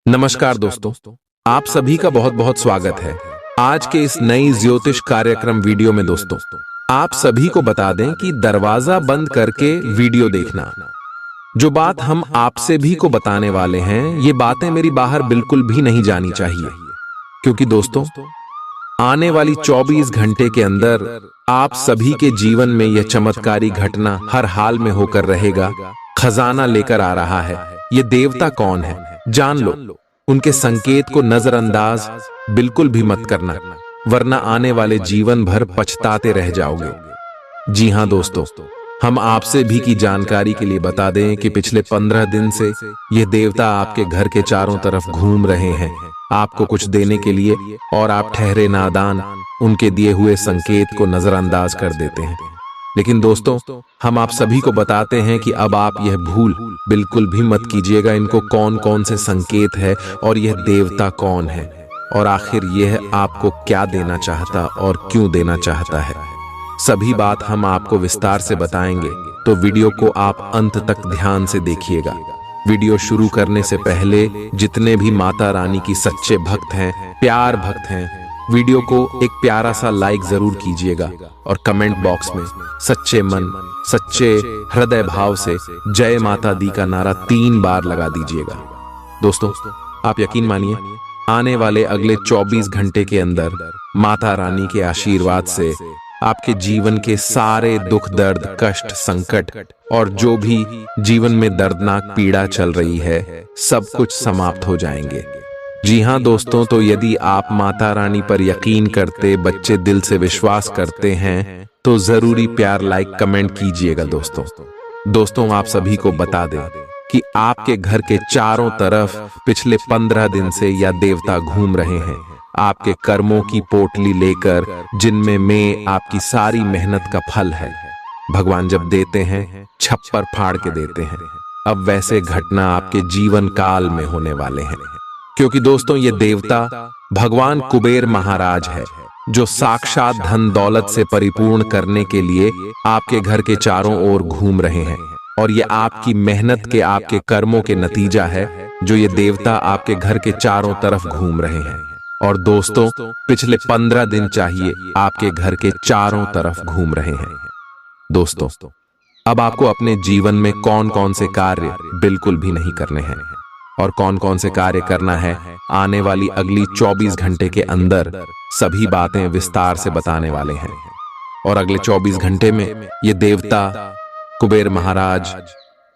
नमस्कार दोस्तों, आप सभी का बहुत बहुत स्वागत है आज के इस नई ज्योतिष कार्यक्रम वीडियो में। दोस्तों, आप सभी को बता दें कि दरवाजा बंद करके वीडियो देखना। जो बात हम आपसे भी को बताने वाले हैं, ये बातें मेरी बाहर बिल्कुल भी नहीं जानी चाहिए, क्योंकि दोस्तों आने वाली 24 घंटे के अंदर आप सभी के जीवन में यह चमत्कारी घटना हर हाल में होकर रहेगा। खजाना लेकर आ रहा है। ये देवता कौन है जान लो। उनके संकेत को नजरअंदाज बिल्कुल भी मत करना, वरना आने वाले जीवन भर पछताते रह जाओगे। जी हां दोस्तों, हम आपसे भी की जानकारी के लिए बता दें कि पिछले 15 दिन से ये देवता आपके घर के चारों तरफ घूम रहे हैं, आपको कुछ देने के लिए, और आप ठहरे नादान उनके दिए हुए संकेत को नजरअंदाज कर देते हैं। लेकिन दोस्तों, हम आप सभी को बताते हैं कि अब आप यह भूल बिल्कुल भी मत कीजिएगा इनको कौन कौन से संकेत है और यह देवता कौन है, और आखिर यह आपको क्या देना चाहता और क्यों देना चाहता है। सभी बात हम आपको विस्तार से बताएंगे, तो वीडियो को आप अंत तक ध्यान से देखिएगा। वीडियो शुरू करने से पहले जितने भी माता रानी की सच्चे भक्त हैं, प्यार भक्त हैं, वीडियो को एक प्यारा सा लाइक जरूर कीजिएगा और कमेंट बॉक्स में सच्चे मन सच्चे हृदय भाव से जय माता दी का नारा 3 बार लगा दीजिएगा। दोस्तों, आप यकीन मानिए, आने वाले अगले 24 घंटे के अंदर माता रानी के आशीर्वाद से आपके जीवन के सारे दुख दर्द कष्ट संकट और जो भी जीवन में दर्दनाक पीड़ा चल रही है, सब कुछ समाप्त हो जाएंगे। जी हां दोस्तों, तो यदि आप माता रानी पर यकीन करते, बच्चे दिल से विश्वास करते हैं, तो जरूरी प्यार लाइक कमेंट कीजिएगा। दोस्तों आप सभी को बता दें कि आपके घर के चारों तरफ पिछले 15 दिन से यह देवता घूम रहे हैं, आपके कर्मों की पोटली लेकर, जिनमें में आपकी सारी मेहनत का फल है। भगवान जब देते हैं, छप्पर फाड़ के देते हैं। अब वैसे घटना आपके जीवन काल में होने वाले हैं, क्योंकि दोस्तों ये देवता भगवान कुबेर महाराज है, जो साक्षात धन दौलत से परिपूर्ण करने के लिए आपके घर के चारों ओर घूम रहे हैं। और ये आपकी मेहनत के, आपके कर्मों के नतीजा है, जो ये देवता आपके घर के चारों तरफ घूम रहे हैं। और दोस्तों, पिछले 15 दिन चाहिए आपके घर के चारों तरफ घूम रहे हैं। दोस्तों, अब आपको अपने जीवन में कौन कौन से कार्य बिल्कुल भी नहीं करने हैं और कौन कौन से कार्य करना है, आने वाली अगली 24 घंटे के अंदर सभी बातें विस्तार से बताने वाले हैं। और अगले 24 घंटे में ये देवता कुबेर महाराज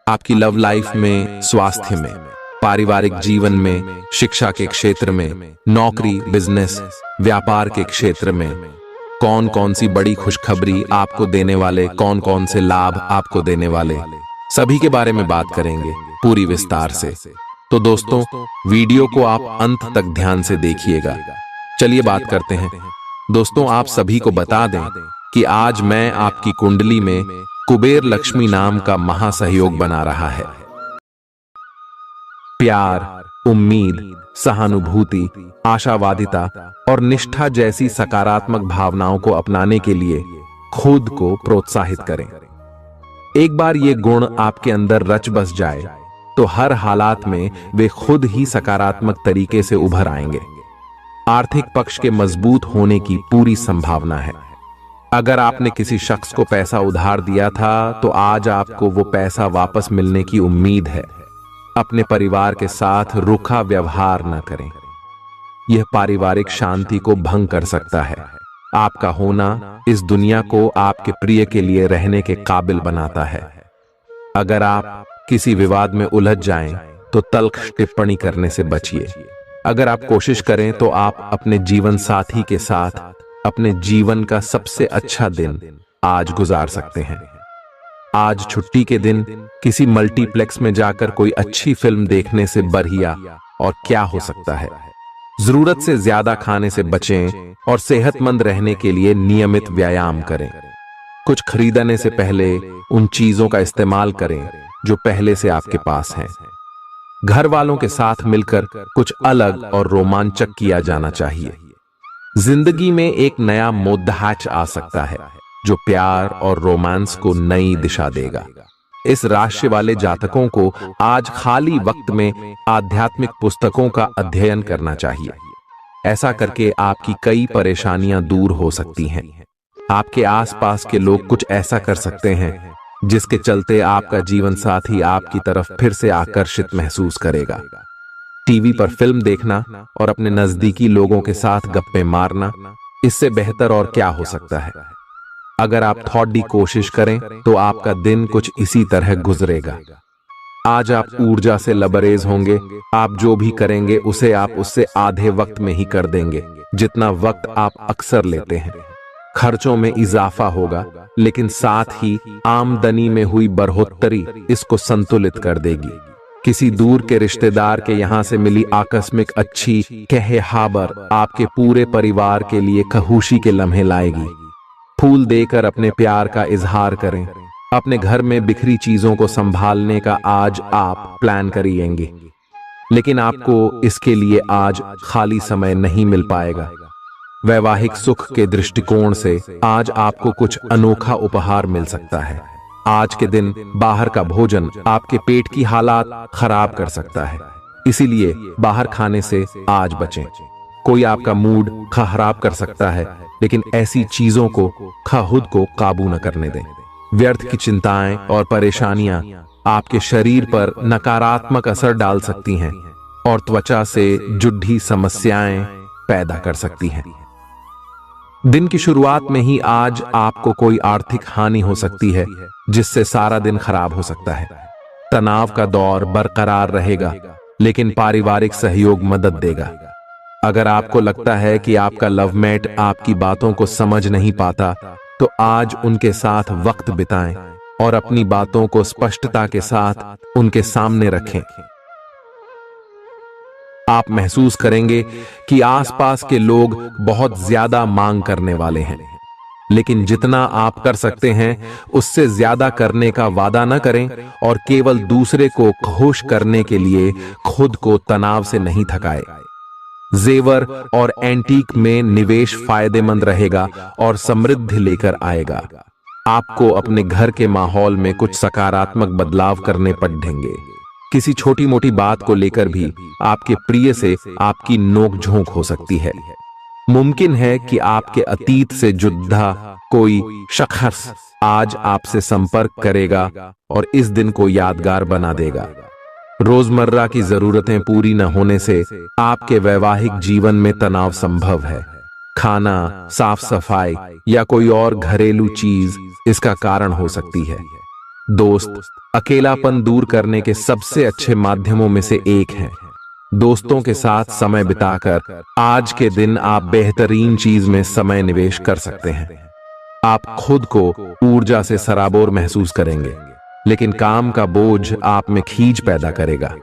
आपकी लव लाइफ में, स्वास्थ्य में, पारिवारिक जीवन में, शिक्षा के क्षेत्र में, नौकरी, बिजनेस, व्यापार के क्षेत्र में कौन कौन सी बड़ी खुशखबरी आपको देने वाले, कौन कौन से लाभ आपको देने वाले, सभी के बारे में बात करेंगे पूरी विस्तार से। तो दोस्तों, वीडियो को आप अंत तक ध्यान से देखिएगा। चलिए बात करते हैं। दोस्तों, आप सभी को बता दें कि आज मैं आपकी कुंडली में कुबेर लक्ष्मी नाम का महासहयोग बना रहा है। प्यार, उम्मीद, सहानुभूति, आशावादिता और निष्ठा जैसी सकारात्मक भावनाओं को अपनाने के लिए खुद को प्रोत्साहित करें। एक बार ये गुण आपके अंदर रच बस जाए, तो हर हालात में वे खुद ही सकारात्मक तरीके से उभर आएंगे। आर्थिक पक्ष के मजबूत होने की पूरी संभावना है। अगर आपने किसी शख्स को पैसा उधार दिया था, तो आज आपको वो पैसा वापस मिलने की उम्मीद है। अपने परिवार के साथ रूखा व्यवहार न करें, यह पारिवारिक शांति को भंग कर सकता है। आपका होना इस दुनिया को आपके प्रिय के लिए रहने के काबिल बनाता है। अगर आप किसी विवाद में उलझ जाएं, तो तल्ख टिप्पणी करने से बचिए। अगर आप कोशिश करें, तो आप अपने जीवन साथी के साथ अपने जीवन का सबसे अच्छा दिन आज गुजार सकते हैं। आज छुट्टी के दिन किसी मल्टीप्लेक्स में जाकर कोई अच्छी फिल्म देखने से बढ़िया और क्या हो सकता है। जरूरत से ज्यादा खाने से बचें और सेहतमंद रहने के लिए नियमित व्यायाम करें। कुछ खरीदने से पहले उन चीजों का इस्तेमाल करें जो पहले से आपके पास हैं। घर वालों के साथ मिलकर कुछ अलग और रोमांचक किया जाना चाहिए। जिंदगी में एक नया मोद्दाच आ सकता है, जो प्यार और रोमांस को नई दिशा देगा। इस राशि वाले जातकों को आज खाली वक्त में आध्यात्मिक पुस्तकों का अध्ययन करना चाहिए। ऐसा करके आपकी कई परेशानियां दूर हो सकती हैं। आपके आसपास के लोग कुछ ऐसा कर सकते हैं जिसके चलते आपका जीवन साथी आपकी तरफ फिर से आकर्षित महसूस करेगा। टीवी पर फिल्म देखना और अपने नजदीकी लोगों के साथ गप्पे मारना, इससे बेहतर और क्या हो सकता है। अगर आप थोड़ी कोशिश करें तो आपका दिन कुछ इसी तरह गुजरेगा। आज आप ऊर्जा से लबरेज होंगे। आप जो भी करेंगे उसे आप उससे आधे वक्त में ही कर देंगे जितना वक्त आप अक्सर लेते हैं। खर्चों में इजाफा होगा, लेकिन साथ ही आमदनी में हुई बढ़ोतरी इसको संतुलित कर देगी। किसी दूर के रिश्तेदार के यहां से मिली आकस्मिक अच्छी खबर आपके पूरे परिवार के लिए खुशी के लम्हे लाएगी। फूल देकर अपने प्यार का इजहार करें। अपने घर में बिखरी चीजों को संभालने का आज आप प्लान करिएंगे, लेकिन आपको इसके लिए आज खाली समय नहीं मिल पाएगा। वैवाहिक सुख के दृष्टिकोण से आज आपको कुछ अनोखा उपहार मिल सकता है। आज के दिन बाहर का भोजन आपके पेट की हालात खराब कर सकता है, इसीलिए बाहर खाने से आज बचें। कोई आपका मूड खराब कर सकता है, लेकिन ऐसी चीजों को खुद को काबू न करने दें। व्यर्थ की चिंताएं और परेशानियां आपके शरीर पर नकारात्मक असर डाल सकती हैं और त्वचा से जुड़ी समस्याएं पैदा कर सकती हैं। दिन की शुरुआत में ही आज आपको कोई आर्थिक हानि हो सकती है, जिससे सारा दिन खराब हो सकता है। तनाव का दौर बरकरार रहेगा, लेकिन पारिवारिक सहयोग मदद देगा। अगर आपको लगता है कि आपका लवमेट आपकी बातों को समझ नहीं पाता, तो आज उनके साथ वक्त बिताएं और अपनी बातों को स्पष्टता के साथ उनके सामने रखें। आप महसूस करेंगे कि आसपास के लोग बहुत ज्यादा मांग करने वाले हैं, लेकिन जितना आप कर सकते हैं उससे ज्यादा करने का वादा न करें और केवल दूसरे को खुश करने के लिए खुद को तनाव से नहीं थकाए। जेवर और एंटीक में निवेश फायदेमंद रहेगा और समृद्धि लेकर आएगा। आपको अपने घर के माहौल में कुछ सकारात्मक बदलाव करने पड़ेंगे। किसी छोटी मोटी बात को लेकर भी आपके प्रिय से आपकी नोकझोंक हो सकती है। मुमकिन है कि आपके अतीत से जुड़ा कोई शख्स आज आपसे संपर्क करेगा और इस दिन को यादगार बना देगा। रोजमर्रा की जरूरतें पूरी न होने से आपके वैवाहिक जीवन में तनाव संभव है। खाना, साफ सफाई या कोई और घरेलू चीज इसका कारण हो सकती है। दोस्त अकेलापन दूर करने के सबसे अच्छे माध्यमों में से एक है। दोस्तों के साथ समय बिताकर आज के दिन आप बेहतरीन चीज में समय निवेश कर सकते हैं। आप खुद को ऊर्जा से सराबोर महसूस करेंगे, लेकिन काम का बोझ आप में खींच पैदा करेगा।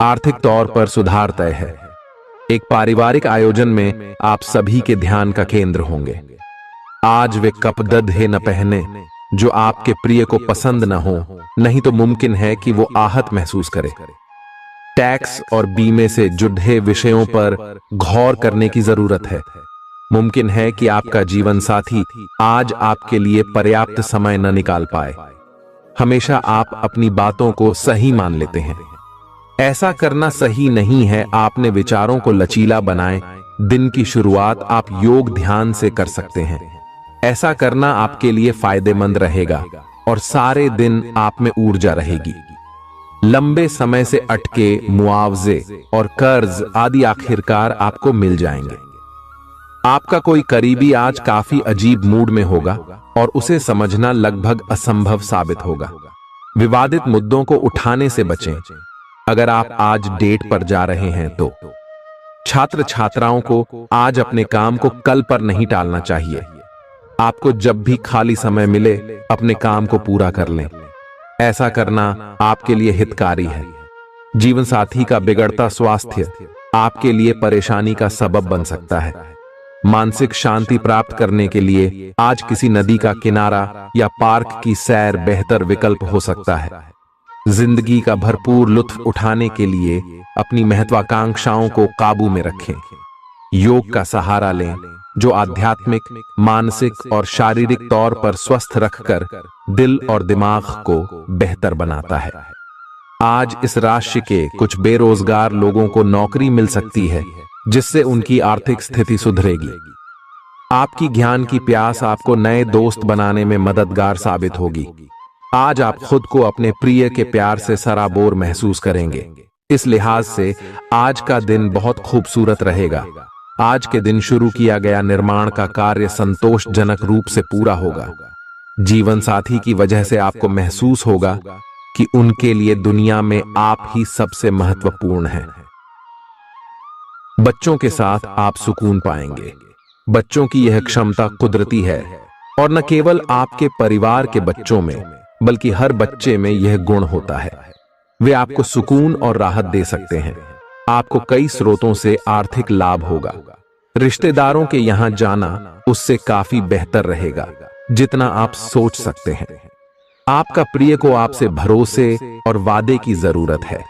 आर्थिक तौर पर सुधार तय है। एक पारिवारिक आयोजन में आप सभी के ध्यान का केंद्र होंगे। आज वे कपड़े न पहने जो आपके प्रिय को पसंद न हो, नहीं तो मुमकिन है कि वो आहत महसूस करे। टैक्स और बीमे से जुड़े विषयों पर गौर करने की जरूरत है। मुमकिन है कि आपका जीवन साथी आज आपके लिए पर्याप्त समय न निकाल पाए। हमेशा आप अपनी बातों को सही मान लेते हैं। ऐसा करना सही नहीं है। आपने विचारों को लचीला बनाएं। दिन की शुरुआत आप योग ध्यान से कर सकते हैं। ऐसा करना आपके लिए फायदेमंद रहेगा और सारे दिन आप में ऊर्जा रहेगी। लंबे समय से अटके मुआवजे और कर्ज आदि आखिरकार आपको मिल जाएंगे। आपका कोई करीबी आज काफी अजीब मूड में होगा और उसे समझना लगभग असंभव साबित होगा। विवादित मुद्दों को उठाने से बचें। अगर आप आज डेट पर जा रहे हैं तो छात्र छात्राओं को आज अपने काम को कल पर नहीं टालना चाहिए। आपको जब भी खाली समय मिले अपने काम को पूरा कर लें। ऐसा करना आपके लिए हितकारी है। जीवन साथी का बिगड़ता स्वास्थ्य आपके लिए परेशानी का सबब बन सकता है। मानसिक शांति प्राप्त करने के लिए आज किसी नदी का किनारा या पार्क की सैर बेहतर विकल्प हो सकता है। जिंदगी का भरपूर लुत्फ उठाने के लिए अपनी महत्वाकांक्षाओं को काबू में रखें। योग का सहारा लें, जो आध्यात्मिक, मानसिक और शारीरिक तौर पर स्वस्थ रखकर दिल और दिमाग को बेहतर बनाता है। आज इस राशि के कुछ बेरोजगार लोगों को नौकरी मिल सकती है, जिससे उनकी आर्थिक स्थिति सुधरेगी। आपकी ज्ञान की प्यास आपको नए दोस्त बनाने में मददगार साबित होगी। आज आप खुद को अपने प्रिय के प्यार से सराबोर महसूस करेंगे। इस लिहाज से आज का दिन बहुत खूबसूरत रहेगा। आज के दिन शुरू किया गया निर्माण का कार्य संतोषजनक रूप से पूरा होगा। जीवन साथी की वजह से आपको महसूस होगा कि उनके लिए दुनिया में आप ही सबसे महत्वपूर्ण हैं। बच्चों के साथ आप सुकून पाएंगे। बच्चों की यह क्षमता कुदरती है और न केवल आपके परिवार के बच्चों में बल्कि हर बच्चे में यह गुण होता है। वे आपको सुकून और राहत दे सकते हैं। आपको कई स्रोतों से आर्थिक लाभ होगा। रिश्तेदारों के यहां जाना उससे काफी बेहतर रहेगा जितना आप सोच सकते हैं। आपका प्रिय को आपसे भरोसे और वादे की जरूरत है।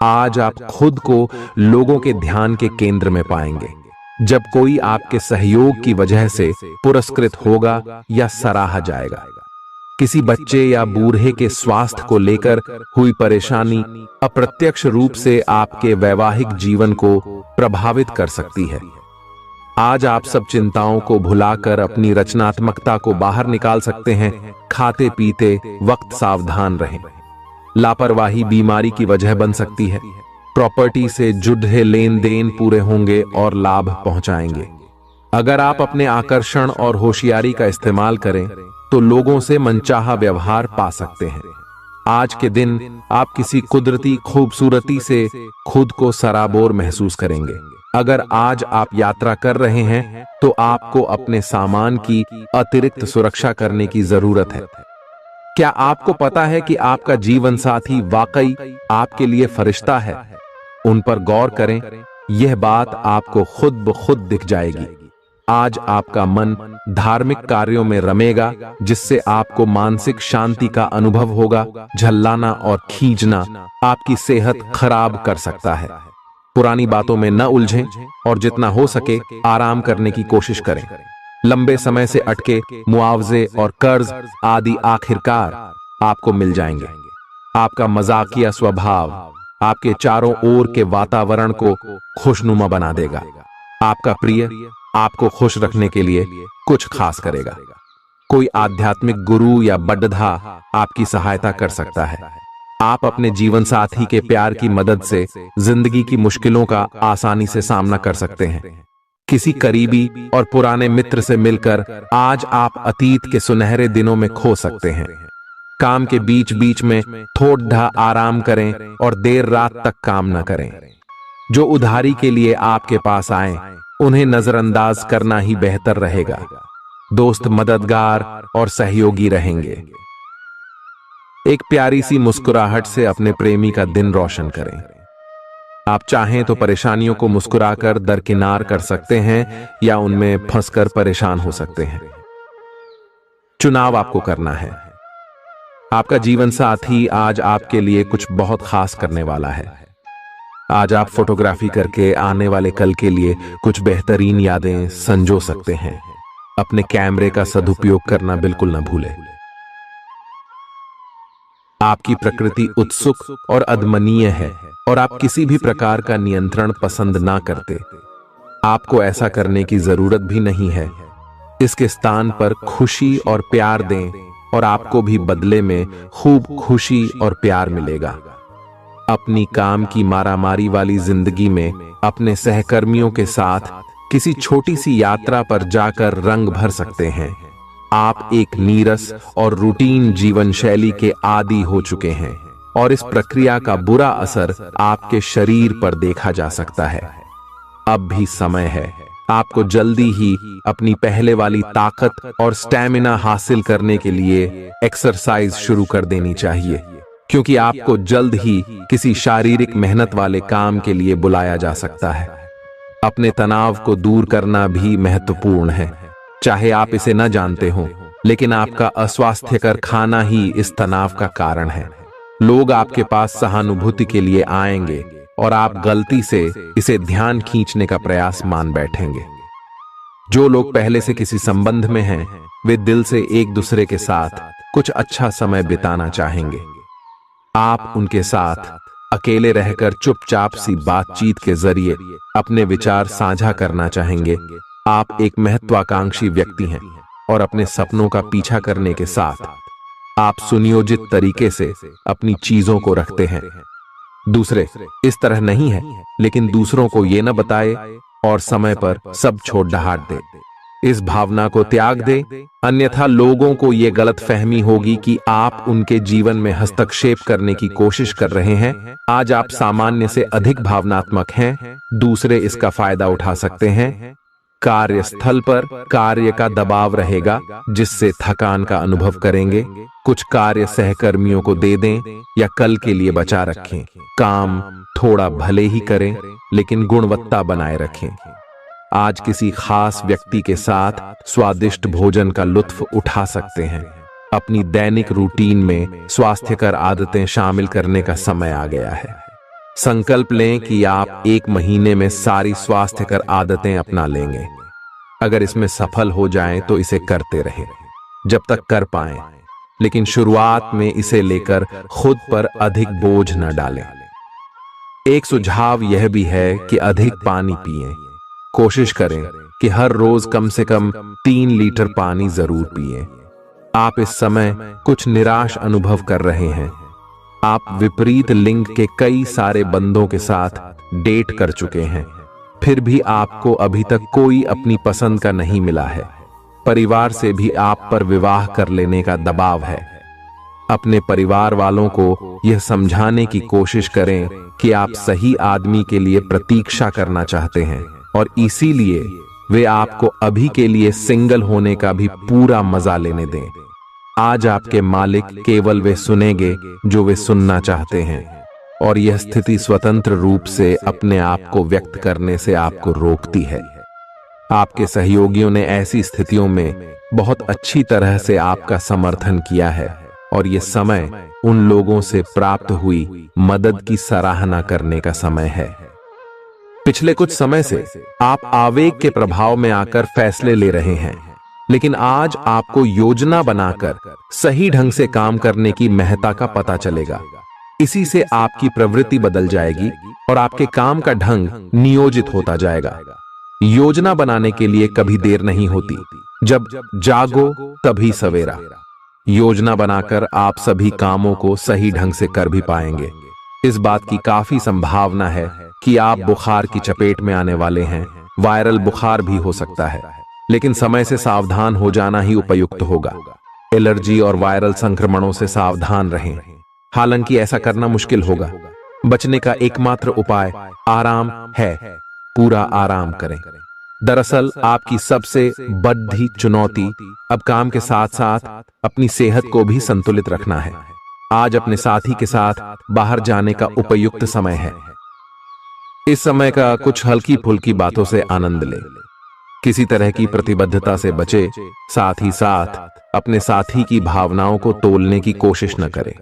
आज आप खुद को लोगों के ध्यान के केंद्र में पाएंगे जब कोई आपके सहयोग की वजह से पुरस्कृत होगा या सराहा जाएगा। किसी बच्चे या बूढ़े के स्वास्थ्य को लेकर हुई परेशानी अप्रत्यक्ष रूप से आपके वैवाहिक जीवन को प्रभावित कर सकती है। आज आप सब चिंताओं को भुलाकर अपनी रचनात्मकता को बाहर निकाल सकते हैं। खाते पीते वक्त सावधान रहें। लापरवाही बीमारी की वजह बन सकती है। प्रॉपर्टी से जुड़े लेन देन पूरे होंगे और लाभ पहुंचाएंगे। अगर आप अपने आकर्षण और होशियारी का इस्तेमाल करें तो लोगों से मनचाहा व्यवहार पा सकते हैं। आज के दिन आप किसी कुदरती खूबसूरती से खुद को सराबोर महसूस करेंगे। अगर आज आप यात्रा कर रहे हैं तो आपको अपने सामान की अतिरिक्त सुरक्षा करने की जरूरत है। क्या आपको पता है कि आपका जीवन साथी वाकई आपके लिए फरिश्ता है? उन पर गौर करें, यह बात आपको खुद ब खुद दिख जाएगी। आज आपका मन धार्मिक कार्यों में रमेगा जिससे आपको मानसिक शांति का अनुभव होगा। झल्लाना और खींचना आपकी सेहत खराब कर सकता है। पुरानी बातों में न उलझें और जितना हो सके आराम करने की कोशिश करें। लंबे समय से अटके मुआवजे और कर्ज आदि आखिरकार आपको मिल जाएंगे। आपका मजाकिया स्वभाव आपके चारों ओर के वातावरण को खुशनुमा बना देगा। आपका प्रिय आपको खुश रखने के लिए कुछ खास करेगा। कोई आध्यात्मिक गुरु या बड्ढा आपकी सहायता कर सकता है। आप अपने जीवन साथी के प्यार की मदद से जिंदगी की मुश्किलों का आसानी से सामना कर सकते हैं। किसी करीबी और पुराने मित्र से मिलकर आज आप अतीत के सुनहरे दिनों में खो सकते हैं। काम के बीच बीच में थोड़ा आराम करें और देर रात तक काम न करें। जो उधारी के लिए आपके पास आए उन्हें नजरअंदाज करना ही बेहतर रहेगा। दोस्त मददगार और सहयोगी रहेंगे। एक प्यारी सी मुस्कुराहट से अपने प्रेमी का दिन रोशन करें। आप चाहें तो परेशानियों को मुस्कुराकर दरकिनार कर सकते हैं या उनमें फंसकर परेशान हो सकते हैं। चुनाव आपको करना है। आपका जीवन साथी आज आपके लिए कुछ बहुत खास करने वाला है। आज आप फोटोग्राफी करके आने वाले कल के लिए कुछ बेहतरीन यादें संजो सकते हैं। अपने कैमरे का सदुपयोग करना बिल्कुल न भूलें। आपकी प्रकृति उत्सुक और अदमनीय है और आप किसी भी प्रकार का नियंत्रण पसंद ना करते। आपको ऐसा करने की जरूरत भी नहीं है। इसके स्थान पर खुशी और प्यार दें और आपको भी बदले में खूब खुशी और प्यार मिलेगा। अपनी काम की मारामारी वाली जिंदगी में अपने सहकर्मियों के साथ किसी छोटी सी यात्रा पर जाकर रंग भर सकते हैं। आप एक नीरस और रूटीन जीवन शैली के आदी हो चुके हैं और इस प्रक्रिया का बुरा असर आपके शरीर पर देखा जा सकता है। अब भी समय है। आपको जल्दी ही अपनी पहले वाली ताकत और स्टैमिना हासिल करने के लिए एक्सरसाइज शुरू कर देनी चाहिए, क्योंकि आपको जल्द ही किसी शारीरिक मेहनत वाले काम के लिए बुलाया जा सकता है। अपने तनाव को दूर करना भी महत्वपूर्ण है। चाहे आप इसे न जानते हो, लेकिन आपका अस्वास्थ्यकर खाना ही इस तनाव का कारण है। लोग आपके पास सहानुभूति के लिए आएंगे और आप गलती से इसे ध्यान खींचने का प्रयास मान बैठेंगे। जो लोग पहले से किसी संबंध में हैं, वे दिल से एक दूसरे के साथ कुछ अच्छा समय बिताना चाहेंगे। आप उनके साथ अकेले रहकर चुपचाप सी बातचीत के जरिए अपने विचार साझा करना चाहेंगे। आप एक महत्वाकांक्षी व्यक्ति हैं और अपने सपनों का पीछा करने के साथ आप सुनियोजित तरीके से अपनी चीजों को रखते हैं। दूसरे इस तरह नहीं है, लेकिन दूसरों को ये न बताए और समय पर सब छोड़ डहाट दे। इस भावना को त्याग दे, अन्यथा लोगों को ये गलत फहमी होगी कि आप उनके जीवन में हस्तक्षेप करने की कोशिश कर रहे हैं। आज आप सामान्य से अधिक भावनात्मक हैं, दूसरे इसका फायदा उठा सकते हैं। कार्यस्थल पर कार्य का दबाव रहेगा, जिससे थकान का अनुभव करेंगे। कुछ कार्य सहकर्मियों को दे दें या कल के लिए बचा रखें। काम थोड़ा भले ही करें, लेकिन गुणवत्ता बनाए रखें। आज किसी खास व्यक्ति के साथ स्वादिष्ट भोजन का लुत्फ उठा सकते हैं। अपनी दैनिक रूटीन में स्वास्थ्यकर आदतें शामिल करने का समय आ गया है। संकल्प लें कि आप 1 महीने में सारी स्वास्थ्यकर आदतें अपना लेंगे। अगर इसमें सफल हो जाएं तो इसे करते रहें जब तक कर पाएं, लेकिन शुरुआत में इसे लेकर खुद पर अधिक बोझ न डालें। एक सुझाव यह भी है कि अधिक पानी पिएं। कोशिश करें कि हर रोज कम से कम 3 लीटर पानी जरूर पिएं। आप इस समय कुछ निराश अनुभव कर रहे हैं। आप विपरीत लिंग के कई सारे बंदों के साथ डेट कर चुके हैं, फिर भी आपको अभी तक कोई अपनी पसंद का नहीं मिला है। परिवार से भी आप पर विवाह कर लेने का दबाव है। अपने परिवार वालों को यह समझाने की कोशिश करें कि आप सही आदमी के लिए प्रतीक्षा करना चाहते हैं और इसीलिए वे आपको अभी के लिए सिंगल होने का भी पूरा मजा लेने दें। आज आपके मालिक केवल वे सुनेंगे जो वे सुनना चाहते हैं, और यह स्थिति स्वतंत्र रूप से अपने आप को व्यक्त करने से आपको रोकती है। आपके सहयोगियों ने ऐसी स्थितियों में बहुत अच्छी तरह से आपका समर्थन किया है, और यह समय उन लोगों से प्राप्त हुई मदद की सराहना करने का समय है। पिछले कुछ समय से आप आवेग के प्रभाव में आकर फैसले ले रहे हैं, लेकिन आज आपको योजना बनाकर सही ढंग से काम करने की महत्ता का पता चलेगा। इसी से आपकी प्रवृत्ति बदल जाएगी और आपके काम का ढंग नियोजित होता जाएगा। योजना बनाने के लिए कभी देर नहीं होती, जब जागो तभी सवेरा। योजना बनाकर आप सभी कामों को सही ढंग से कर भी पाएंगे। इस बात की काफी संभावना है कि आप बुखार की चपेट में आने वाले हैं। वायरल बुखार भी हो सकता है, लेकिन समय से सावधान हो जाना ही उपयुक्त होगा। एलर्जी और वायरल संक्रमणों से सावधान रहें। हालांकि ऐसा करना मुश्किल होगा। बचने का एकमात्र उपाय आराम है। पूरा आराम करें। दरअसल आपकी सबसे बड़ी चुनौती अब काम के साथ साथ अपनी सेहत को भी संतुलित रखना है। आज अपने साथी के साथ बाहर जाने का उपयुक्त समय है। इस समय का कुछ हल्की फुल्की बातों से आनंद लें। किसी तरह की प्रतिबद्धता से बचे, साथ ही साथ अपने साथी की भावनाओं को तोलने की कोशिश न करें।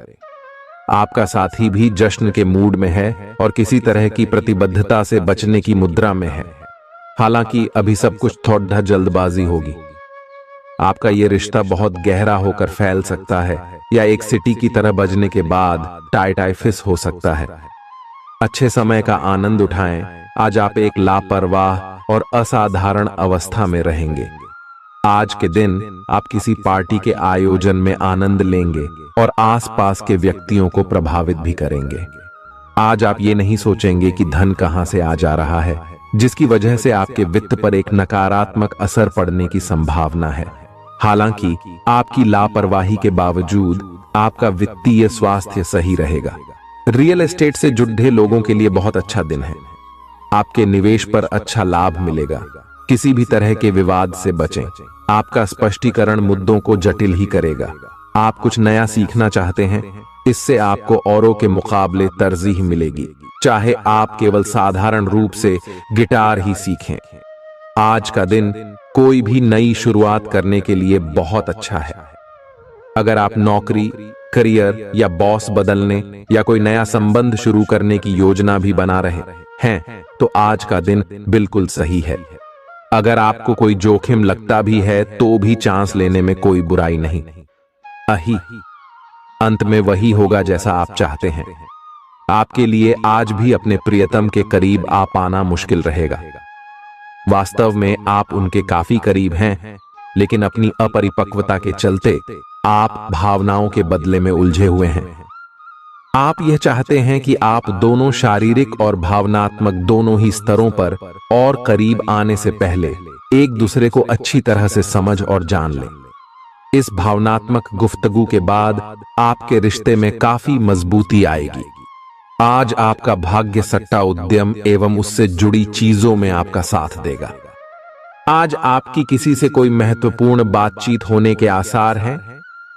आपका साथी भी जश्न के मूड में है और किसी तरह की प्रतिबद्धता से बचने की मुद्रा में है। हालांकि अभी सब कुछ थोड़ा जल्दबाजी होगी। आपका यह रिश्ता बहुत गहरा होकर फैल सकता है, या एक सिटी की तरह बजने के बाद टाइफिस हो सकता है। अच्छे समय का आनंद उठाएं। आज आप एक लापरवाह और असाधारण अवस्था में रहेंगे। आज के दिन आप किसी पार्टी के आयोजन में आनंद लेंगे और आसपास के व्यक्तियों को प्रभावित भी करेंगे। आज आप ये नहीं सोचेंगे कि धन कहां से आ जा रहा है, जिसकी वजह से आपके वित्त पर एक नकारात्मक असर पड़ने की संभावना है। हालांकि आपकी लापरवाही के बावजूद आपका वित्तीय स्वास्थ्य सही रहेगा। रियल एस्टेट से जुड़े लोगों के लिए बहुत अच्छा दिन है। आपके निवेश पर अच्छा लाभ मिलेगा। किसी भी तरह के विवाद से बचें। आपका स्पष्टीकरण मुद्दों को जटिल ही करेगा। आप कुछ नया सीखना चाहते हैं, इससे आपको औरों के मुकाबले तरजीह मिलेगी, चाहे आप केवल साधारण रूप से गिटार ही सीखें। आज का दिन कोई भी नई शुरुआत करने के लिए बहुत अच्छा है। अगर आप नौकरी, करियर या बॉस बदलने या कोई नया संबंध शुरू करने की योजना भी बना रहे हैं, तो आज का दिन बिल्कुल सही है। अगर आपको कोई जोखिम लगता भी है तो भी चांस लेने में कोई बुराई नहीं। अही अंत में वही होगा जैसा आप चाहते हैं। आपके लिए आज भी अपने प्रियतम के करीब आ पाना मुश्किल रहेगा। वास्तव में आप उनके काफी करीब हैं, लेकिन अपनी अपरिपक्वता के चलते आप भावनाओं के बदले में उलझे हुए हैं। आप यह चाहते हैं कि आप दोनों शारीरिक और भावनात्मक दोनों ही स्तरों पर और करीब आने से पहले एक दूसरे को अच्छी तरह से समझ और जान लें। इस भावनात्मक गुफ्तगू के बाद आपके रिश्ते में काफी मजबूती आएगी। आज आपका भाग्य सट्टा उद्यम एवं उससे जुड़ी चीजों में आपका साथ देगा। आज आपकी किसी से कोई महत्वपूर्ण बातचीत होने के आसार हैं।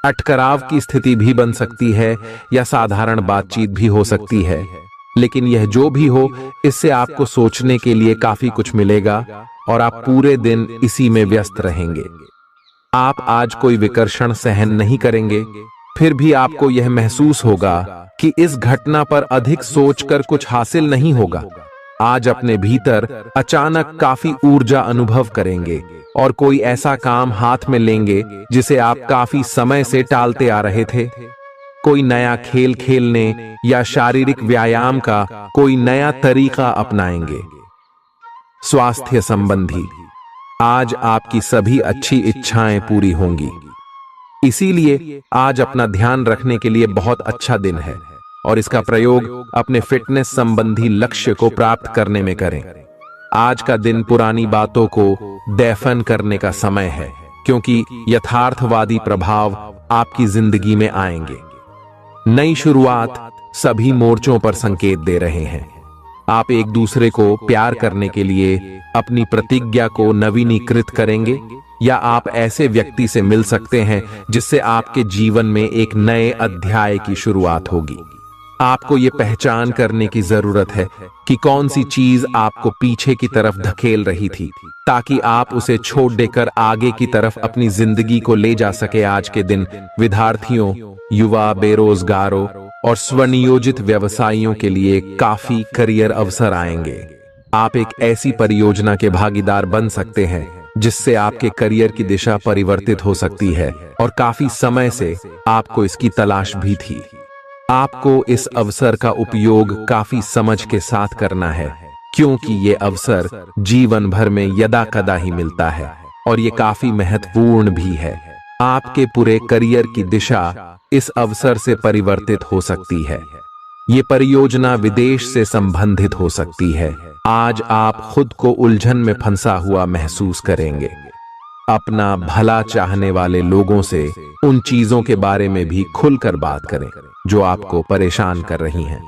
अटकराव की स्थिति भी बन सकती है या साधारण बातचीत भी हो सकती है, लेकिन यह जो भी हो, इससे आपको सोचने के लिए काफी कुछ मिलेगा और आप पूरे दिन इसी में व्यस्त रहेंगे। आप आज कोई विकर्षण सहन नहीं करेंगे, फिर भी आपको यह महसूस होगा कि इस घटना पर अधिक सोचकर कुछ हासिल नहीं होगा। आज अपने भीतर अचानक काफी ऊर्जा अनुभव करेंगे और कोई ऐसा काम हाथ में लेंगे जिसे आप काफी समय से टालते आ रहे थे। कोई नया खेल खेलने या शारीरिक व्यायाम का कोई नया तरीका अपनाएंगे। स्वास्थ्य संबंधी आज आपकी सभी अच्छी इच्छाएं पूरी होंगी, इसीलिए आज अपना ध्यान रखने के लिए बहुत अच्छा दिन है और इसका प्रयोग अपने फिटनेस संबंधी लक्ष्य को प्राप्त करने में करें। आज का दिन पुरानी बातों को दफन करने का समय है, क्योंकि यथार्थवादी प्रभाव आपकी जिंदगी में आएंगे। नई शुरुआत सभी मोर्चों पर संकेत दे रहे हैं। आप एक दूसरे को प्यार करने के लिए अपनी प्रतिज्ञा को नवीनीकृत करेंगे, या आप ऐसे व्यक्ति से मिल सकते हैं जिससे आपके जीवन में एक नए अध्याय की शुरुआत होगी। आपको ये पहचान करने की जरूरत है कि कौन सी चीज आपको पीछे की तरफ धकेल रही थी, ताकि आप उसे छोड़ देकर आगे की तरफ अपनी जिंदगी को ले जा सके। आज के दिन विद्यार्थियों, युवा, बेरोजगारों और स्वनियोजित व्यवसायियों के लिए काफी करियर अवसर आएंगे। आप एक ऐसी परियोजना के भागीदार बन सकते हैं जिससे आपके करियर की दिशा परिवर्तित हो सकती है और काफी समय से आपको इसकी तलाश भी थी। आपको इस अवसर का उपयोग काफी समझ के साथ करना है, क्योंकि ये अवसर जीवन भर में यदा कदा ही मिलता है और ये काफी महत्वपूर्ण भी है। आपके पूरे करियर की दिशा इस अवसर से परिवर्तित हो सकती है। ये परियोजना विदेश से संबंधित हो सकती है। आज आप खुद को उलझन में फंसा हुआ महसूस करेंगे। अपना भला चाहने वाले लोगों से उन चीजों के बारे में भी खुलकर बात करें जो आपको परेशान कर रही हैं।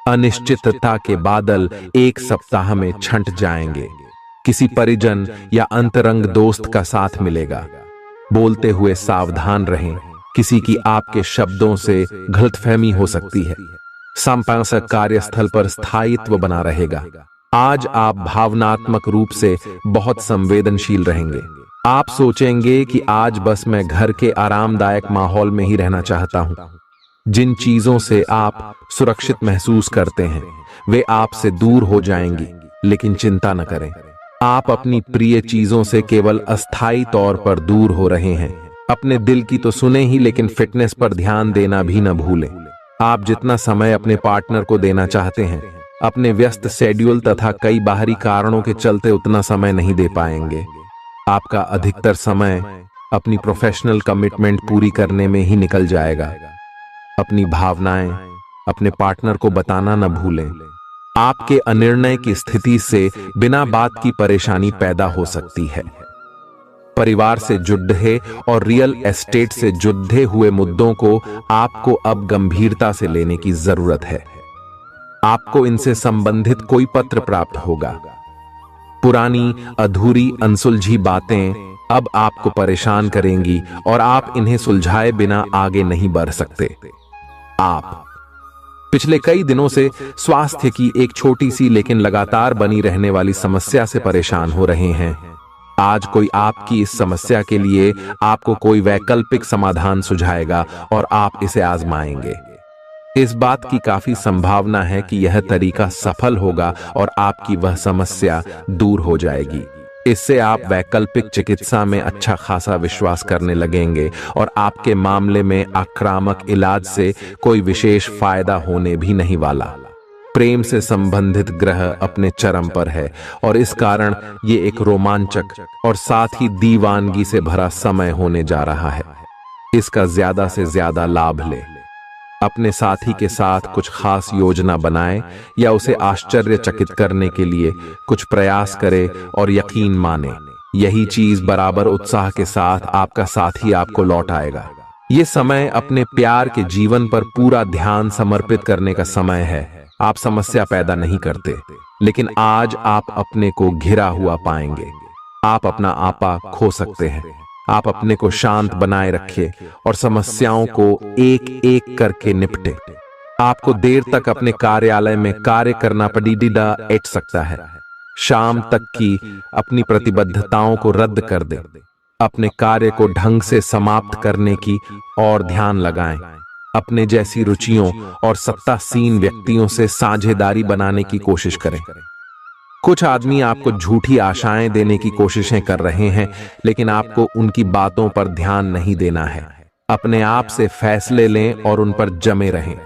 अनिश्चितता के बादल एक सप्ताह में छंट जाएंगे। किसी परिजन या अंतरंग दोस्त का साथ मिलेगा। बोलते हुए सावधान रहें, किसी की आपके शब्दों से गलतफहमी हो सकती है। संपादक कार्यस्थल पर स्थायित्व बना रहेगा। आज आप भावनात्मक रूप से बहुत संवेदनशील रहेंगे। आप सोचेंगे कि आज बस मैं घर के आरामदायक माहौल में ही रहना चाहता हूं। जिन चीजों से आप सुरक्षित महसूस करते हैं वे आपसे दूर हो जाएंगी, लेकिन चिंता न करें, आप अपनी प्रिय चीजों से केवल अस्थायी तौर पर दूर हो रहे हैं। अपने दिल की तो सुने ही, लेकिन फिटनेस पर ध्यान देना भी न भूलें। आप जितना समय अपने पार्टनर को देना चाहते हैं, अपने व्यस्त शेड्यूल तथा कई बाहरी कारणों के चलते उतना समय नहीं दे पाएंगे। आपका अधिकतर समय अपनी प्रोफेशनल कमिटमेंट पूरी करने में ही निकल जाएगा। अपनी भावनाएं अपने पार्टनर को बताना न भूलें। आपके अनिर्णय की स्थिति से बिना बात की परेशानी पैदा हो सकती है। परिवार से जुड़े और रियल एस्टेट से जुड़े हुए मुद्दों को आपको अब गंभीरता से लेने की जरूरत है। आपको इनसे संबंधित कोई पत्र प्राप्त होगा। पुरानी अधूरी अनसुलझी बातें अब आपको परेशान करेंगी और आप इन्हें सुलझाए बिना आगे नहीं बढ़ सकते। आप पिछले कई दिनों से स्वास्थ्य की एक छोटी सी लेकिन लगातार बनी रहने वाली समस्या से परेशान हो रहे हैं। आज कोई आपकी इस समस्या के लिए आपको कोई वैकल्पिक समाधान सुझाएगा और आप इसे आजमाएंगे। इस बात की काफी संभावना है कि यह तरीका सफल होगा और आपकी वह समस्या दूर हो जाएगी। इससे आप वैकल्पिक चिकित्सा में अच्छा खासा विश्वास करने लगेंगे और आपके मामले में आक्रामक इलाज से कोई विशेष फायदा होने भी नहीं वाला। प्रेम से संबंधित ग्रह अपने चरम पर है और इस कारण ये एक रोमांचक और साथ ही दीवानगी से भरा समय होने जा रहा है। इसका ज्यादा से ज्यादा लाभ ले। अपने साथी के साथ कुछ खास योजना बनाएं या उसे आश्चर्यचकित करने के लिए कुछ प्रयास करें और यकीन माने यही चीज बराबर उत्साह के साथ आपका साथी आपको लौट आएगा। ये समय अपने प्यार के जीवन पर पूरा ध्यान समर्पित करने का समय है। आप समस्या पैदा नहीं करते, लेकिन आज आप अपने को घिरा हुआ पाएंगे। आप अपना आपा खो सकते हैं। आप अपने को शांत बनाए रखें और समस्याओं को एक एक करके निपटे। आपको देर तक अपने कार्यालय में कार्य करना एट सकता है। शाम तक की अपनी प्रतिबद्धताओं को रद्द कर दे। अपने कार्य को ढंग से समाप्त करने की और ध्यान लगाएं। अपने जैसी रुचियों और सत्तासीन व्यक्तियों से साझेदारी बनाने की कोशिश करें। कुछ आदमी आपको झूठी आशाएं देने की कोशिशें कर रहे हैं, लेकिन आपको उनकी बातों पर ध्यान नहीं देना है। अपने आप से फैसले लें और उन पर जमे रहें।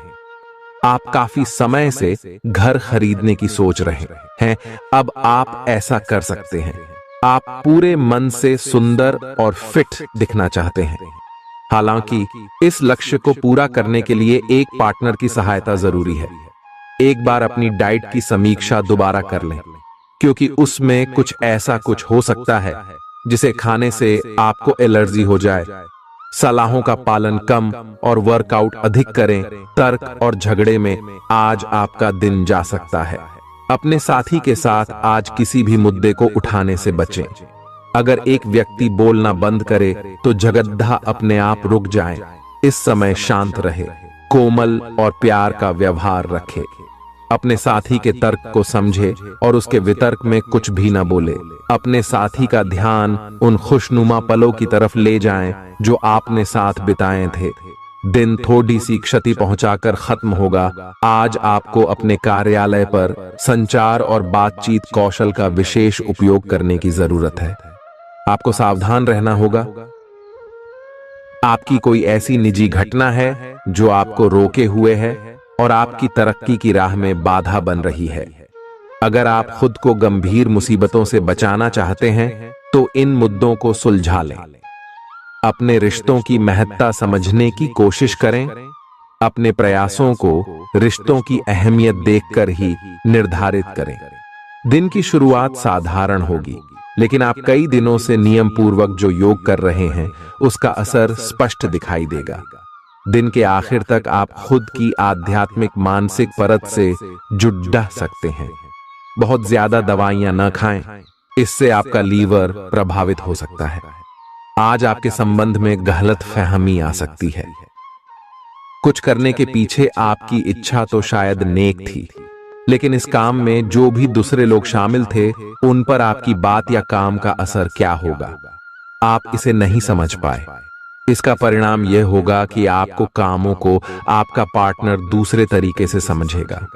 आप काफी समय से घर खरीदने की सोच रहे हैं, अब आप ऐसा कर सकते हैं। आप पूरे मन से सुंदर और फिट दिखना चाहते हैं। हालांकि इस लक्ष्य को पूरा करने के लिए एक पार्टनर की सहायता जरूरी है। एक बार अपनी डाइट की समीक्षा दोबारा कर लें, क्योंकि उसमें कुछ ऐसा कुछ हो सकता है जिसे खाने से आपको एलर्जी हो जाए। सलाहों का पालन कम और वर्कआउट अधिक करें। तर्क और झगड़े में आज आपका दिन जा सकता है। अपने साथी के साथ आज किसी भी मुद्दे को उठाने से बचें। अगर एक व्यक्ति बोलना बंद करे तो जगद्धा अपने आप रुक जाए। इस समय शांत रहे, कोमल और प्यार का व्यवहार रखे। अपने साथी के तर्क को समझे और उसके वितर्क में कुछ भी न बोले। अपने साथी का ध्यान उन खुशनुमा पलों की तरफ ले जाएं जो आपने साथ बिताए थे। दिन थोड़ी सी क्षति पहुंचाकर खत्म होगा। आज आपको अपने कार्यालय पर संचार और बातचीत कौशल का विशेष उपयोग करने की जरूरत है। आपको सावधान रहना होगा। आपकी कोई ऐसी निजी घटना है जो आपको रोके हुए है और आपकी तरक्की की राह में बाधा बन रही है। अगर आप खुद को गंभीर मुसीबतों से बचाना चाहते हैं तो इन मुद्दों को सुलझा लें। अपने रिश्तों की महत्ता समझने की कोशिश करें। अपने प्रयासों को रिश्तों की अहमियत देखकर ही निर्धारित करें। दिन की शुरुआत साधारण होगी, लेकिन आप कई दिनों से नियम पूर्वक जो योग कर रहे हैं उसका असर स्पष्ट दिखाई देगा। दिन के आखिर तक आप खुद की आध्यात्मिक मानसिक परत से जुड़ सकते हैं। बहुत ज्यादा दवाइयां न खाएं, इससे आपका लीवर प्रभावित हो सकता है। आज आपके संबंध में गलतफहमी आ सकती है। कुछ करने के पीछे आपकी इच्छा तो शायद नेक थी, लेकिन इस काम में जो भी दूसरे लोग शामिल थे उन पर आपकी बात या काम का असर क्या होगा, आप इसे नहीं समझ पाए। इसका परिणाम यह होगा कि आपको कामों को आपका पार्टनर दूसरे तरीके से समझेगा।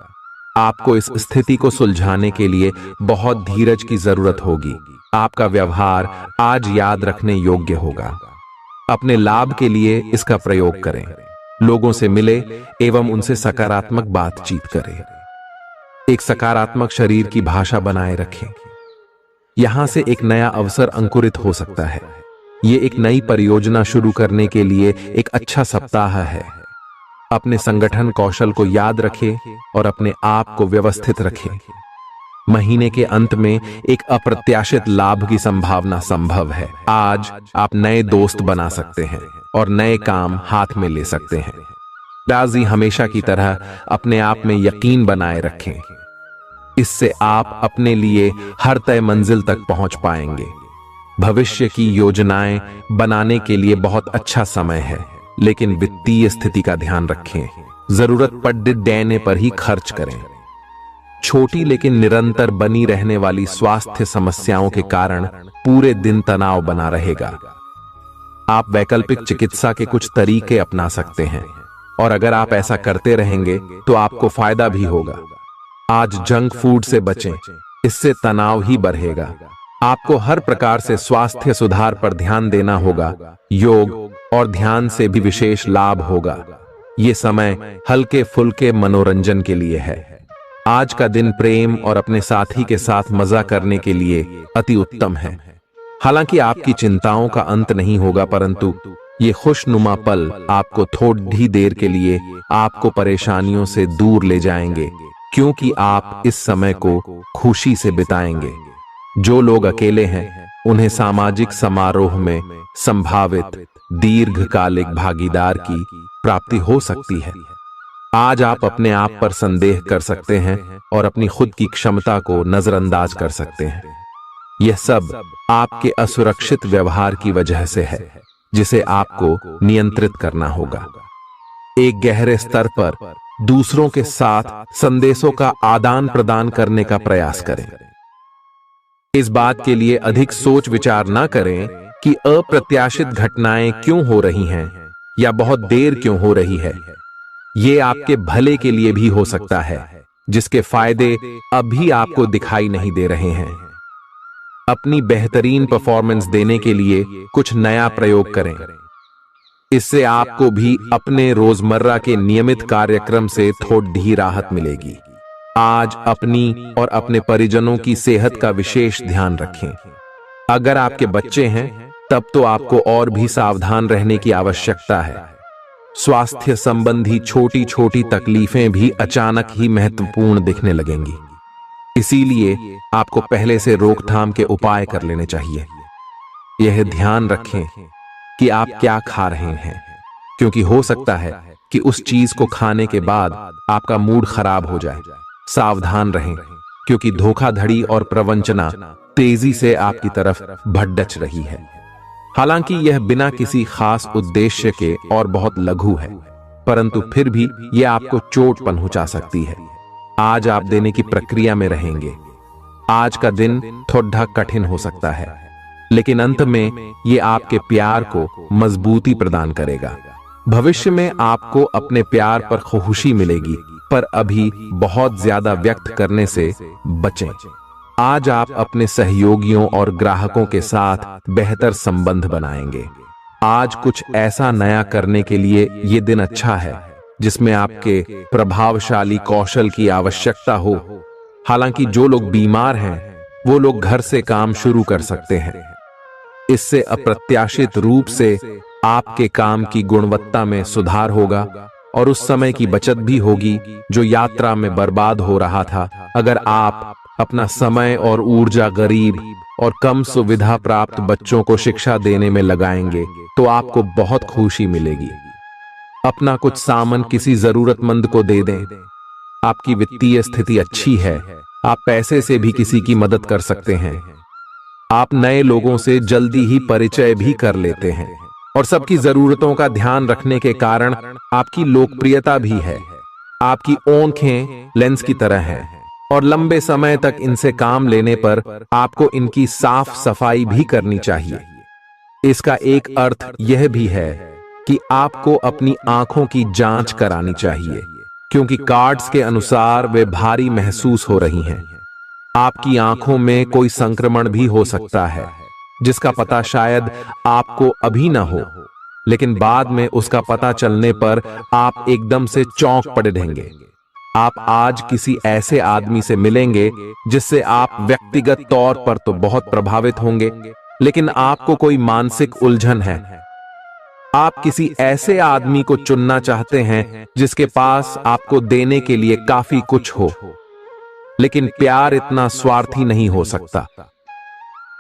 आपको इस स्थिति को सुलझाने के लिए बहुत धीरज की जरूरत होगी। आपका व्यवहार आज याद रखने योग्य होगा। अपने लाभ के लिए इसका प्रयोग करें। लोगों से मिले एवं उनसे सकारात्मक बातचीत करें। एक सकारात्मक शरीर की भाषा बनाए रखें। यहां से एक नया अवसर अंकुरित हो सकता है। ये एक नई परियोजना शुरू करने के लिए एक अच्छा सप्ताह है। अपने संगठन कौशल को याद रखें और अपने आप को व्यवस्थित रखें। महीने के अंत में एक अप्रत्याशित लाभ की संभावना संभव है। आज आप नए दोस्त बना सकते हैं और नए काम हाथ में ले सकते हैं। राजी हमेशा की तरह अपने आप में यकीन बनाए रखें। इससे आप अपने लिए हर तय मंजिल तक पहुंच पाएंगे। भविष्य की योजनाएं बनाने के लिए बहुत अच्छा समय है, लेकिन वित्तीय स्थिति का ध्यान रखें। जरूरत पड़ने पर ही खर्च करें। छोटी लेकिन निरंतर बनी रहने वाली स्वास्थ्य समस्याओं के कारण पूरे दिन तनाव बना रहेगा। आप वैकल्पिक चिकित्सा के कुछ तरीके अपना सकते हैं और अगर आप ऐसा करते रहेंगे तो आपको फायदा भी होगा। आज जंक फूड से बचें, इससे तनाव ही बढ़ेगा। आपको हर प्रकार से स्वास्थ्य सुधार पर ध्यान देना होगा। योग और ध्यान से भी विशेष लाभ होगा। ये समय हल्के फुल्के मनोरंजन के लिए है। आज का दिन प्रेम और अपने साथी के साथ मजा करने के लिए अति उत्तम है। हालांकि आपकी चिंताओं का अंत नहीं होगा, परंतु ये खुशनुमा पल आपको थोड़ी देर के लिए आपको परेशानियों से दूर ले जाएंगे, क्योंकि आप इस समय को खुशी से बिताएंगे। जो लोग अकेले हैं उन्हें सामाजिक समारोह में संभावित दीर्घकालिक भागीदार की प्राप्ति हो सकती है। आज आप अपने आप पर संदेह कर सकते हैं और अपनी खुद की क्षमता को नजरअंदाज कर सकते हैं। यह सब आपके असुरक्षित व्यवहार की वजह से है, जिसे आपको नियंत्रित करना होगा। एक गहरे स्तर पर दूसरों के साथ संदेशों का आदान प्रदान करने का प्रयास करें। इस बात के लिए अधिक सोच विचार न करें कि अप्रत्याशित घटनाएं क्यों हो रही हैं या बहुत देर क्यों हो रही है। ये आपके भले के लिए भी हो सकता है, जिसके फायदे अभी आपको दिखाई नहीं दे रहे हैं। अपनी बेहतरीन परफॉर्मेंस देने के लिए कुछ नया प्रयोग करें। इससे आपको भी अपने रोजमर्रा के नियमित कार्यक्रम से थोड़ी राहत मिलेगी। आज अपनी और अपने परिजनों की सेहत का विशेष ध्यान रखें। अगर आपके बच्चे हैं तब तो आपको और भी सावधान रहने की आवश्यकता है। स्वास्थ्य संबंधी छोटी छोटी तकलीफें भी अचानक ही महत्वपूर्ण दिखने लगेंगी। इसीलिए आपको पहले से रोकथाम के उपाय कर लेने चाहिए। यह ध्यान रखें कि आप क्या खा रहे हैं, क्योंकि हो सकता है कि उस चीज को खाने के बाद आपका मूड खराब हो जाए। सावधान रहें, क्योंकि धोखाधड़ी और प्रवंचना तेजी से आपकी तरफ भड़क रही है। हालांकि यह बिना किसी खास उद्देश्य के और बहुत लघु है, परंतु फिर भी यह आपको चोट पहुंचा सकती है। आज आप देने की प्रक्रिया में रहेंगे। आज का दिन थोड़ा कठिन हो सकता है, लेकिन अंत में यह आपके प्यार को मजबूती प्रदान करेगा। भविष्य में आपको अपने प्यार पर खुशी मिलेगी, पर अभी बहुत ज्यादा व्यक्त करने से बचें। आज आप अपने सहयोगियों और ग्राहकों के साथ बेहतर संबंध बनाएंगे। आज कुछ ऐसा नया करने के लिए ये दिन अच्छा है जिसमें आपके प्रभावशाली कौशल की आवश्यकता हो। हालांकि जो लोग बीमार हैं वो लोग घर से काम शुरू कर सकते हैं। इससे अप्रत्याशित रूप से आपके काम की गुणवत्ता में सुधार होगा और उस समय की बचत भी होगी जो यात्रा में बर्बाद हो रहा था। अगर आप अपना समय और ऊर्जा गरीब और कम सुविधा प्राप्त बच्चों को शिक्षा देने में लगाएंगे तो आपको बहुत खुशी मिलेगी। अपना कुछ सामान किसी जरूरतमंद को दे दें। आपकी वित्तीय स्थिति अच्छी है, आप पैसे से भी किसी की मदद कर सकते हैं। आप नए लोगों से जल्दी ही परिचय भी कर लेते हैं और सबकी जरूरतों का ध्यान रखने के कारण आपकी लोकप्रियता भी है। आपकी आंखें लेंस की तरह हैं और लंबे समय तक इनसे काम लेने पर आपको इनकी साफ सफाई भी करनी चाहिए। इसका एक अर्थ यह भी है कि आपको अपनी आंखों की जांच करानी चाहिए, क्योंकि कार्ड्स के अनुसार वे भारी महसूस हो रही हैं। आपकी आंखों में कोई संक्रमण भी हो सकता है, जिसका पता शायद आपको अभी ना हो, लेकिन बाद में उसका पता चलने पर आप एकदम से चौंक पड़े रहेंगे। आप आज किसी ऐसे आदमी से मिलेंगे जिससे आप व्यक्तिगत तौर पर तो बहुत प्रभावित होंगे, लेकिन आपको कोई मानसिक उलझन है। आप किसी ऐसे आदमी को चुनना चाहते हैं जिसके पास आपको देने के लिए काफी कुछ हो, लेकिन प्यार इतना स्वार्थी नहीं हो सकता।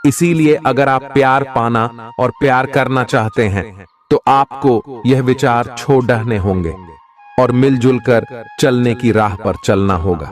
इसीलिए अगर आप प्यार पाना और प्यार करना चाहते हैं तो आपको यह विचार छोड़ने होंगे और मिलजुल कर चलने की राह पर चलना होगा।